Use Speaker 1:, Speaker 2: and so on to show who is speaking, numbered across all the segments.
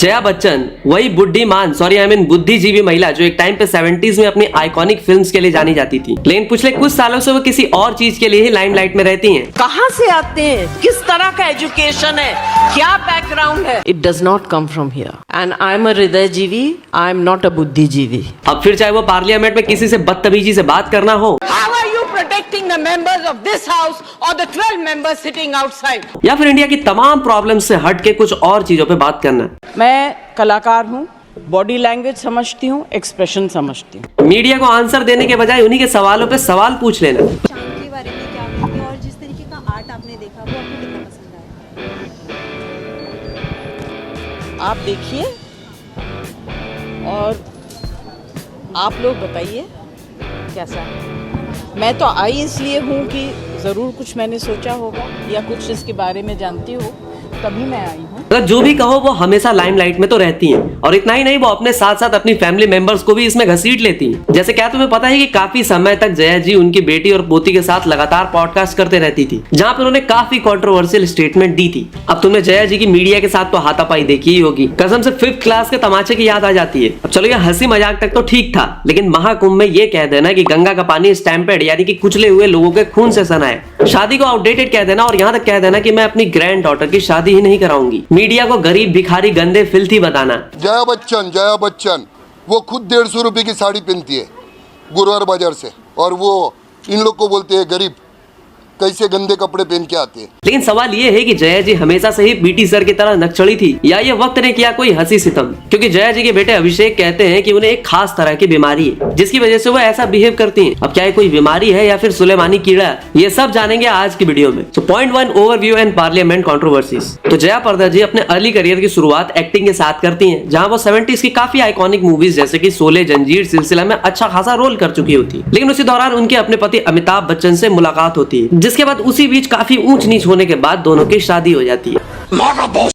Speaker 1: जया बच्चन वही बुद्धिमान बुद्धिजीवी महिला जो एक टाइम पे 70s में अपनी आइकॉनिक फिल्म्स के लिए जानी जाती थी, लेकिन पिछले कुछ सालों से वो किसी और चीज के लिए ही लाइमलाइट में रहती हैं।
Speaker 2: कहां से आते हैं, किस तरह का एजुकेशन है, क्या बैकग्राउंड है, it does not come from here and I am a हृदयजीवी, आई एम नॉट अ बुद्धिजीवी।
Speaker 1: अब फिर चाहे वो पार्लियामेंट में किसी से बदतमीजी से बात करना हो,
Speaker 2: protecting the members of this house or the 12 members sitting outside,
Speaker 1: या फिर इंडिया की तमाम प्रॉब्लम्स से हट के कुछ और चीजों पे बात करना।
Speaker 2: मैं कलाकार हूँ, बॉडी लैंग्वेज समझती हूँ, एक्सप्रेशन समझती हूँ।
Speaker 1: मीडिया को आंसर देने के बजाय उन्हीं के सवालों पे सवाल पूछ लेना।
Speaker 3: शाम के बारे में क्या कहते हैं और जिस तरीके का आर्ट आपने देखा वो आपको कितना पसंद आया?
Speaker 2: आप देखिए और आप लोग बताइए कैसा है। मैं तो आई इसलिए हूँ कि ज़रूर कुछ मैंने सोचा होगा या कुछ इसके बारे में जानती हो, तभी मैं आई हूँ।
Speaker 1: अगर जो भी कहो वो हमेशा लाइमलाइट में तो रहती हैं, और इतना ही नहीं वो अपने साथ साथ अपनी फैमिली मेंबर्स को भी इसमें घसीट लेती हैं। जैसे क्या तुम्हें पता है कि काफी समय तक जया जी उनकी बेटी और पोती के साथ लगातार पॉडकास्ट करते रहती थी, जहां पर उन्होंने काफी कंट्रोवर्शियल स्टेटमेंट दी थी। अब तुमने जया जी की मीडिया के साथ तो हाथापाई देखी ही होगी, कसम से 5th क्लास के तमाचे की याद आ जाती है। अब चलो ये हंसी मजाक तक तो ठीक था, लेकिन महाकुंभ में ये कह देना कि गंगा का पानी स्टैंपेड यानी कि कुचले हुए लोगों के खून से सना है, शादी को आउटडेटेड कह देना, और यहाँ तक कह देना कि मैं अपनी ग्रैंड डॉटर की शादी ही नहीं कराऊंगी, मीडिया को गरीब भिखारी गंदे फिल्थी बताना।
Speaker 4: जया बच्चन वो खुद 150 रुपए की साड़ी पहनती है गुरुवार बाजार से, और वो इन लोग को बोलते हैं गरीब, कैसे गंदे कपड़े पहन के आते हैं।
Speaker 1: लेकिन सवाल ये है कि जया जी हमेशा से ही पीटी सर की तरह नकचड़ी थी, या ये वक्त ने किया कोई हंसी सितम? क्योंकि जया जी के बेटे अभिषेक कहते हैं कि उन्हें एक खास तरह की बीमारी है जिसकी वजह से वो ऐसा बिहेव करती हैं। अब क्या ये कोई बीमारी है या फिर सुलेमानी कीड़ा, ये सब जानेंगे आज की वीडियो में। Point 1, overview and parliament controversies. तो जया प्रदा जी अपने अर्ली करियर की शुरुआत एक्टिंग के साथ करती हैं, जहां वो 70s की काफी आइकॉनिक मूवीज जैसे कि शोले, जंजीर, सिलसिला में अच्छा खासा रोल कर चुकी होती है। लेकिन उसी दौरान उनके अपने पति अमिताभ बच्चन से मुलाकात होती है, जिसके बाद उसी बीच काफी ऊंच नीच होने के बाद दोनों की शादी हो जाती है।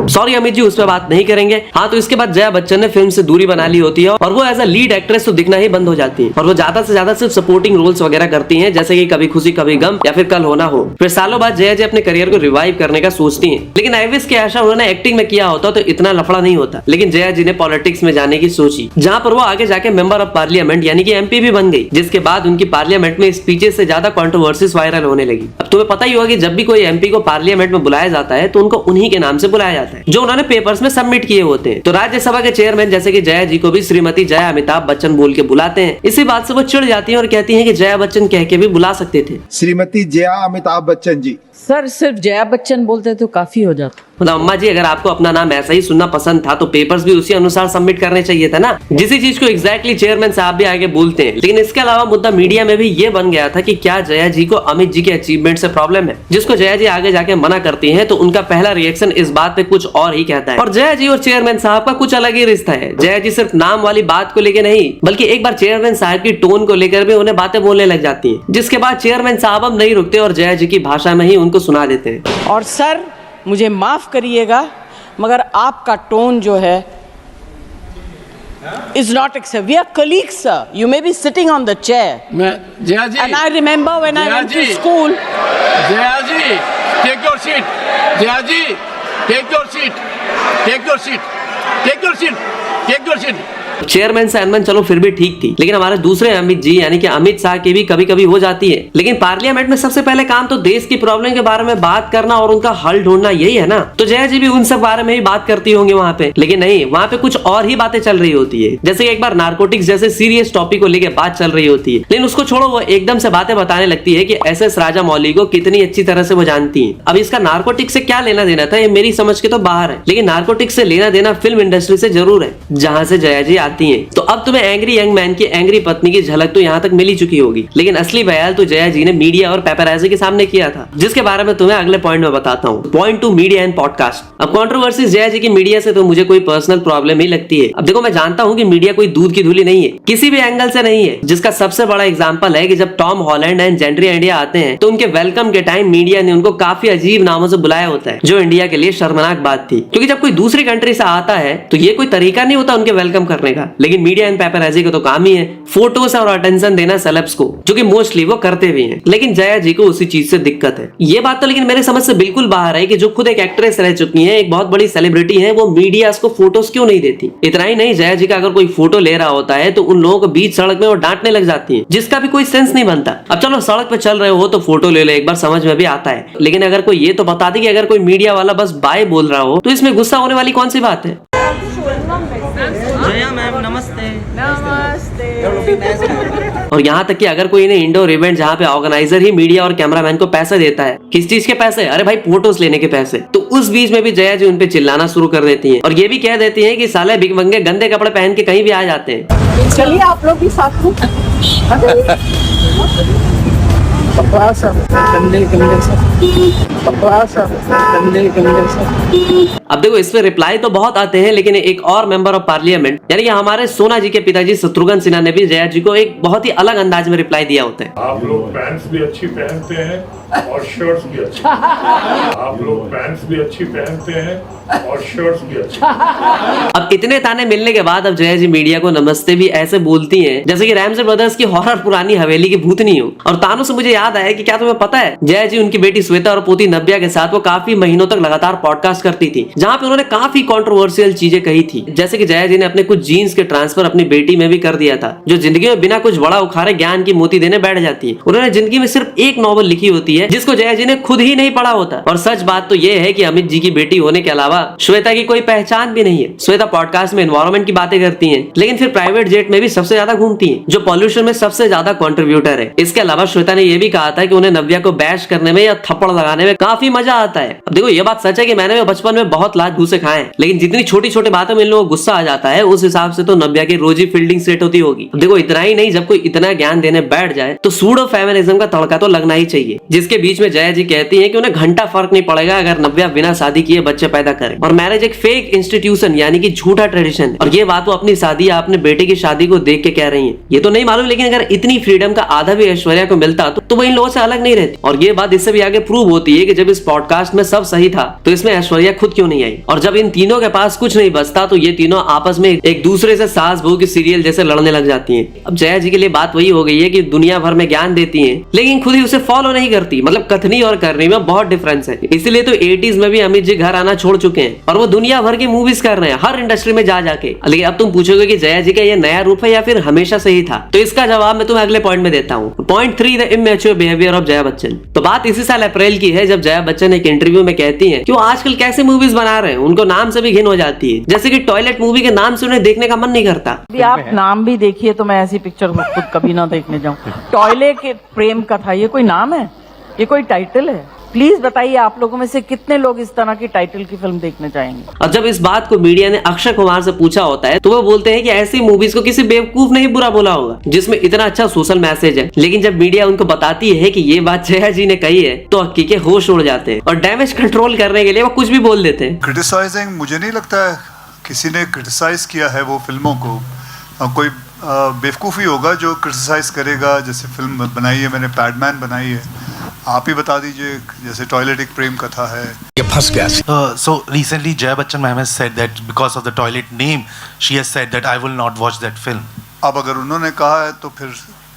Speaker 1: सॉरी अमित जी, उस पर बात नहीं करेंगे। हाँ, तो इसके बाद जया बच्चन ने फिल्म से दूरी बना ली होती है और वो एज अ लीड एक्ट्रेस तो दिखना ही बंद हो जाती है, और वो ज्यादा से ज्यादा सिर्फ सपोर्टिंग रोल्स वगैरह करती हैं, जैसे कि कभी खुशी कभी गम या फिर कल हो ना हो। फिर सालों बाद जया जी अपने करियर को रिवाइव करने का सोचती हैं, लेकिन आई विश कि ऐसा उन्होंने एक्टिंग में किया होता तो इतना लफड़ा नहीं होता। लेकिन जया जी ने पॉलिटिक्स में जाने की सोची, जहाँ पर वो आगे जाके मेंबर ऑफ पार्लियामेंट यानी कि MP भी बन गई, जिसके बाद उनकी पार्लियामेंट में स्पीचेस से ज्यादा कंट्रोवर्सीज वायरल होने लगी। अब तुम्हें पता ही होगा कि जब भी कोई MP को पार्लियामेंट में बुलाया जाता है तो उनको उन्हीं के नाम से बुलाया जाता है जो उन्होंने पेपर्स में सबमिट किए होते हैं। तो राज्यसभा के चेयरमैन जैसे कि जया जी को भी श्रीमती जया अमिताभ बच्चन बोल के बुलाते हैं। इसी बात से वो चिढ़ जाती हैं और कहती हैं कि जया बच्चन कह के भी बुला सकते थे।
Speaker 5: श्रीमती जया अमिताभ बच्चन जी।
Speaker 2: सर सिर्फ जया बच्चन बोलते तो काफी हो जाता।
Speaker 1: मतलब अम्मा जी, अगर आपको अपना नाम ऐसा ही सुनना पसंद था तो पेपर्स भी उसी अनुसार सबमिट करने चाहिए था ना, जिसी चीज को एग्जैक्टली चेयरमैन साहब भी आगे बोलते हैं। लेकिन इसके अलावा मुद्दा मीडिया में भी ये बन गया था कि क्या जया जी को अमित जी के अचीवमेंट से प्रॉब्लम है, जिसको जया जी आगे जाके मना करती हैं, तो उनका पहला रिएक्शन इस बात पे कुछ और ही कहता है। और जया जी और चेयरमैन साहब का कुछ अलग ही रिश्ता है। जया जी सिर्फ नाम वाली बात को लेकर नहीं, बल्कि एक बार चेयरमैन साहब की टोन को लेकर भी उन्हें बातें बोलने लग जाती है, जिसके बाद चेयरमैन साहब अब नहीं रुकते और जया जी की भाषा में ही उनको सुना देते हैं।
Speaker 2: और सर मुझे माफ करिएगा, मगर आपका टोन जो है is not acceptable. We are colleagues, sir. You may be sitting on the chair.
Speaker 6: Jaya ji,
Speaker 2: And I remember when I went to school.
Speaker 6: Jaya ji, take your seat. Jaya ji, take your seat. Take your seat. Take your seat. Take your seat.
Speaker 1: Chairman से अनबन चलो फिर भी ठीक थी, लेकिन हमारे दूसरे अमित जी यानी कि अमित शाह की भी कभी कभी हो जाती है। लेकिन पार्लियामेंट में सबसे पहले काम तो देश की प्रॉब्लम के बारे में बात करना और उनका हल ढूंढना यही है ना। तो जया जी भी उन सब बारे में ही बात करती होंगी वहाँ पे, लेकिन नहीं, वहाँ पे कुछ और ही बातें चल रही होती है। जैसे कि एक बार नारकोटिक्स जैसे सीरियस टॉपिक को लेकर बात चल रही होती है, लेकिन उसको छोड़ो, वो एकदम से बातें बताने लगती है कि SS राजामौली को कितनी अच्छी तरह से वो जानती है। अब इसका नारकोटिक्स से क्या लेना देना था, ये मेरी समझ के तो बाहर है, लेकिन नारकोटिक्स से लेना देना फिल्म इंडस्ट्री से जरूर है, जहाँ से जया जी आती है। तो अब तुम्हें एंग्री यंग मैन की एंग्री पत्नी की झलक तो यहाँ तक मिल ही चुकी होगी, लेकिन असली बयाल तो जया जी ने मीडिया और पेपराजी के सामने किया था, जिसके बारे में तुम्हें अगले पॉइंट में बताता हूँ। Point 2, media and podcast. अब कंट्रोवर्सीज जया जी की मीडिया से तो मुझे कोई पर्सनल प्रॉब्लम ही लगती है। अब देखो, मैं जानता हूँ कि मीडिया कोई दूध की धूली नहीं है, किसी भी एंगल से नहीं है, जिसका सबसे बड़ा एग्जाम्पल है कि जब टॉम हॉलैंड एंड जेंड्री इंडिया आते हैं तो उनके वेलकम के टाइम मीडिया ने उनको काफी अजीब नामों से बुलाया होता है, जो इंडिया के लिए शर्मनाक बात थी, क्योंकि जब कोई दूसरी कंट्री से आता है तो ये कोई तरीका नहीं होता उनके वेलकम करने का। लेकिन मीडिया एंड पेपरराजी का तो काम ही है फोटोस और अटेंशन देना सेलेब्स को, जो कि मोस्टली वो करते भी हैं। लेकिन जया जी को उसी चीज से दिक्कत है। ये बात तो लेकिन मेरे समझ से बिल्कुल बाहर है कि जो खुद एक एक्ट्रेस रह चुकी है, एक बहुत बड़ी सेलिब्रिटी है, वो मीडिया को फोटोज क्यों नहीं देती। इतना ही नहीं, जया जी का अगर कोई फोटो ले रहा होता है तो उन लोगों को बीच सड़क में वो डांटने लग जाती है, जिसका भी कोई सेंस नहीं बनता। अब चलो सड़क पे चल रहे हो तो फोटो ले लो, एक बार समझ में भी आता है। लेकिन अगर कोई ये तो बता दे कि अगर कोई मीडिया वाला बस बाय बोल रहा हो तो इसमें गुस्सा होने वाली कौन सी बात है।
Speaker 7: जया मैम नमस्ते।
Speaker 1: और यहाँ तक कि अगर कोई इन्हें इंडोर इवेंट जहाँ पे ऑर्गेनाइजर ही मीडिया और कैमरामैन को पैसे देता है, किस चीज के पैसे, अरे भाई फोटोज लेने के पैसे, तो उस बीच में भी जया जी उन पे चिल्लाना शुरू कर देती हैं और ये भी कह देती हैं कि साले बिगबंगे गंदे कपड़े पहन के कहीं भी आ जाते हैं।
Speaker 2: चलिए आप लोग भी साथ में। बकवास है, गंदे गंदे सब। बकवास है, गंदे गंदे सब।
Speaker 1: अब देखो इस पे रिप्लाई तो बहुत आते हैं, लेकिन एक और मेंबर ऑफ पार्लियामेंट यानी कि हमारे सोना जी के पिताजी शत्रुघ्न सिन्हा ने भी जया जी को एक बहुत ही अलग अंदाज में रिप्लाई दिया होता है।
Speaker 8: आप लोग पैंट्स भी अच्छी पहनते हैं और शर्ट्स भी अच्छी। आप लोग पैंट्स भी अच्छी पहनते हैं और शर्ट्स भी अच्छी।
Speaker 1: अब इतने ताने मिलने के बाद अब जया जी मीडिया को नमस्ते भी ऐसे बोलती हैं जैसे कि रैमजे ब्रदर्स की हॉरर पुरानी हवेली की भूतनी हो। और तानों से मुझे याद आया कि क्या तुम्हें पता है, जया जी उनकी बेटी श्वेता और पोती नव्या के साथ वो काफी महीनों तक लगातार पॉडकास्ट करती थी, जहाँ पे उन्होंने काफी कंट्रोवर्शियल चीजें कही थी। जैसे कि जया जी ने अपने कुछ जीन्स के ट्रांसफर अपनी बेटी में भी कर दिया था, जो जिंदगी में बिना कुछ बड़ा उखाड़े ज्ञान की मोती देने बैठ जाती है। उन्होंने जिंदगी में सिर्फ एक नॉवल लिखी होती है जिसको जया जी ने खुद ही नहीं पढ़ा होता। और सच बात तो ये है कि अमित जी की बेटी होने के अलावा श्वेता की कोई पहचान भी नहीं है। श्वेता पॉडकास्ट में एनवायरमेंट की बातें करती हैं, लेकिन फिर प्राइवेट जेट में भी सबसे ज्यादा घूमती हैं, जो पॉल्यूशन में सबसे ज्यादा कंट्रीब्यूटर है। इसके अलावा श्वेता ने यह भी कहा था कि उन्हें नव्या को बैश करने में या थप्पड़ लगाने में काफी मजा आता है। अब देखो ये बात सच है कि मैंने बचपन में बहुत लात घूसे खाए हैं, लेकिन जितनी छोटी छोटी बातों में इन लोगों को गुस्सा आ जाता है उस हिसाब से तो नव्या की रोज ही फील्डिंग सेट होती होगी। देखो इतना ही नहीं, जब कोई इतना ज्ञान देने बैठ जाए तो सूडो फेमिनिज्म का तड़का तो लगना ही चाहिए, जिसके बीच में जया जी कहती है कि उन्हें घंटा फर्क नहीं पड़ेगा अगर नव्या बिना शादी किए बच्चे पैदा करे, और मैरिज एक फेक इंस्टीट्यूशन यानी कि झूठा ट्रेडिशन। और ये बात वो अपनी शादी या अपने बेटे की शादी को देख के कह रही है। ये तो नहीं मालूम, लेकिन अगर इतनी फ्रीडम का आधा भी ऐश्वर्या को मिलता तो वो इन लोगों से अलग नहीं रहती। और ये बात इससे भी आगे प्रूव होती है कि जब इस पॉडकास्ट में सब सही था तो इसमें ऐश्वर्या खुद क्यों नहीं आई। और जब इन तीनों के पास कुछ नहीं बचता तो ये तीनों आपस में एक दूसरे से सास बहू की सीरियल जैसे लड़ने लग जाती हैं। अब जया जी के लिए बात वही हो गई है कि दुनिया भर में ज्ञान देती हैं, लेकिन खुद ही उसे फॉलो नहीं करती। मतलब कथनी और करनी में बहुत डिफरेंस है। इसीलिए तो 80s में भी अमित जी घर आना छोड़ चुके हैं और वो दुनिया भर की मूवीज कर रहे हैं, हर इंडस्ट्री में जा जाके। लेकिन अब तुम पूछोगे कि जया जी का ये नया रूप है या फिर हमेशा से ही था, तो इसका जवाब मैं तुम्हें अगले पॉइंट में देता हूँ। Point 3, the immature behaviour of Jaya Bachchan. तो बात इसी साल अप्रैल की है जब जया बच्चन एक इंटरव्यू में कहती हैं कि वो आजकल कैसे मूवीज बना रहे हैं, उनको नाम से भी घिन हो जाती है। जैसे कि टॉयलेट मूवी के नाम से उन्हें देखने का मन नहीं करता।
Speaker 2: अभी आप नाम भी देखिए तो मैं ऐसी पिक्चर खुद कभी ना देखने जाऊं। टॉयलेट के प्रेम कथा, ये कोई नाम है, ये कोई टाइटल है? प्लीज बताइए आप लोगों में से कितने लोग इस तरह की टाइटल की फिल्म देखने जाएंगे।
Speaker 1: और जब इस बात को मीडिया ने अक्षय कुमार से पूछा होता है तो वो बोलते हैं कि ऐसी मूवीज को किसी बेवकूफ ने ही बुरा बोला होगा जिसमें इतना अच्छा सोशल मैसेज है। लेकिन जब मीडिया उनको बताती है कि ये बात जया जी ने कही है तो हक्की के होश उड़ जाते हैं और डैमेज कंट्रोल करने के लिए वो कुछ भी बोल देते हैं।
Speaker 9: क्रिटिसाइजिंग, मुझे नहीं लगता है किसी ने क्रिटिसाइज किया है वो फिल्मों को। कोई बेवकूफ़ी होगा जो क्रिटिसाइज करेगा। जैसे फिल्म बनाई है मैंने, पैडमैन बनाई है, आप ही बता दीजिए। जैसे टॉयलेट एक प्रेम कथा है।
Speaker 10: ये फंस गया। So recently Jaya Bachchan ma'am has said that because of the toilet name she has said that I will not watch that film.
Speaker 9: अब अगर उन्होंने कहा है तो फिर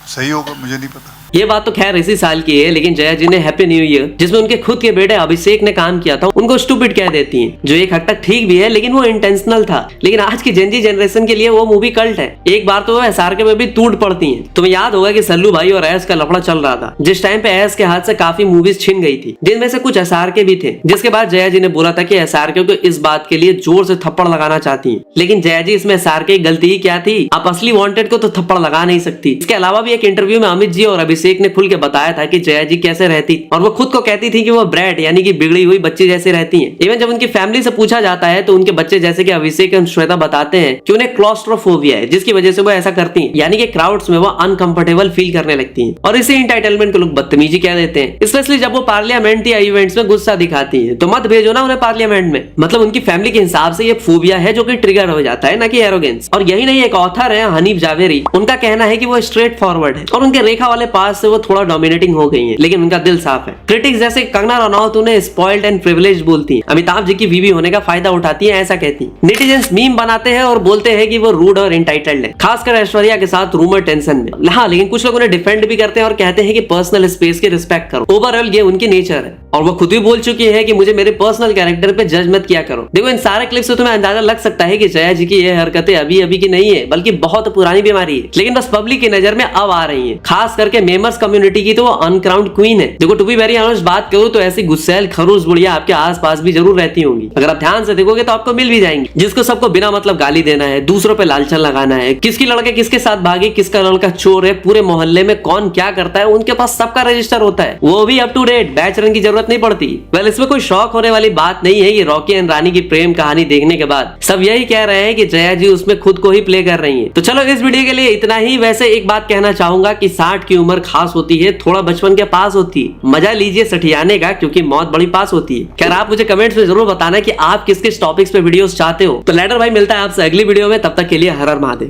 Speaker 9: सही होगा, मुझे नहीं पता।
Speaker 1: ये बात तो खैर इसी साल की है, लेकिन जया जी ने हैप्पी न्यू ईयर जिसमें उनके खुद के बेटे अभिषेक ने काम किया था उनको स्टूपिड कह देती हैं, जो एक हद तक ठीक भी है, लेकिन वो इंटेंशनल था। लेकिन आज की जेनजी जनरेशन के लिए वो मूवी कल्ट है। एक बार तो वो एसआरके में भी टूट पड़ती हैं। तुम्हें याद होगा कि सल्लू भाई और ऐश का लफड़ा चल रहा था, जिस टाइम पे ऐश के हाथ से काफी मूवीज छिन गई थी, जिनमें से कुछ एसआरके भी थे। जिसके बाद जया जी ने बोला था कि एसआरके को इस बात के लिए जोर से थप्पड़ लगाना चाहती है। लेकिन जया जी इसमें एसआरके की गलती ही क्या थी, आप असली वांटेड को तो थप्पड़ लगा नहीं सकती। इसके अलावा भी एक इंटरव्यू में अमित जी और अभिषेक ने खुल के बताया था कि जया जी कैसे रहती, और वो खुद को कहती थी कि वो ब्रैड यानी कि बिगड़ी हुई बच्ची जैसे रहती हैं। इवन जब उनकी फैमिली से पूछा जाता है तो उनके बच्चे जैसे कि अभिषेक और श्वेता बताते हैं कि उन्हें क्लॉस्ट्रोफोबिया है, जिसकी वजह से वो ऐसा करती हैं, यानी कि क्राउड्स में वो अनकंफर्टेबल फील करने लगती हैं। और इसे इंटाइटलमेंट को लोग बदतमीजी कह देते हैं, स्पेशली जब वो पार्लियामेंट या इवेंट्स में गुस्सा दिखाती है। तो मत भेजो ना उन्हें पार्लियामेंट में। मतलब उनकी फैमिली के हिसाब से ये फोबिया है जो कि ट्रिगर हो जाता है, ना कि एरोगेंस। और यही नहीं, एक ऑथर है हनीफ जावेरी, उनका कहना है कि वो स्ट्रेट फॉरवर्ड है और उनके रेखा वाले पास बाद से वो थोड़ा डोमिनेटिंग हो गई है, लेकिन उनका दिल साफ है। क्रिटिक्स जैसे कंगना रनौत उन्हें स्पॉइल्ड एंड प्रिविलेज्ड बोलती हैं, अमिताभ जी की बीवी होने का फायदा उठाती हैं, ऐसा कहती हैं। नेटिजन्स मीम बनाते हैं और बोलते हैं कि वो रूड और इंटाइटल्ड है, खासकर ऐश्वर्या के साथ रूमर टेंशन में। हाँ, लेकिन कुछ लोग उन्हें डिफेंड भी करते हैं और कहते हैं कि पर्सनल स्पेस की रिस्पेक्ट करो। ओवरऑल ये उनकी नेचर है और वो खुद भी बोल चुकी है कि मुझे मेरे पर्सनल कैरेक्टर पे जज मत किया करो। देखो, इन सारे क्लिप से तुम्हें अंदाजा लग सकता है कि जया जी की ये हरकतें अभी अभी की नहीं है, बल्कि बहुत पुरानी बीमारी है, लेकिन बस पब्लिक की नजर में अब आ रही है। खास करके मेमर्स कम्युनिटी की तो वो अनक्राउंड क्वीन है। देखो, टू बी वेरी ऑनेस्ट बात करूं तो ऐसी गुस्सैल खरूस बुढ़िया आपके आसपास भी जरूर रहती होंगी। अगर आप ध्यान से देखोगे तो आपको मिल भी जाएंगी, जिसको सबको बिना मतलब गाली देना है, दूसरों पे लालचन लगाना है, किसकी लड़के किसके साथ भागे, किसका लड़का चोर है, पूरे मोहल्ले में कौन क्या करता है, उनके पास सबका रजिस्टर होता है, वो भी up to date, batch run की जरूरत नहीं पड़ती। वेल, इसमें कोई शौक होने वाली बात नहीं है कि रॉकी एंड रानी की प्रेम कहानी देखने के बाद सब यही कह रहे हैं कि जया जी उसमें खुद को ही प्ले कर रही हैं। तो चलो, इस वीडियो के लिए इतना ही। वैसे एक बात कहना चाहूंगा कि 60 की उम्र खास होती है, थोड़ा बचपन के पास होती है, मजा लीजिए सठियाने का, क्योंकि मौत बड़ी पास होती है। खैर, आप मुझे कमेंट्स में जरूर बताना कि आप किस किस टॉपिक्स पे वीडियोस चाहते हो। तो लेटर भाई मिलता है आपसे अगली वीडियो में, तब तक के लिए हर हर महादेव।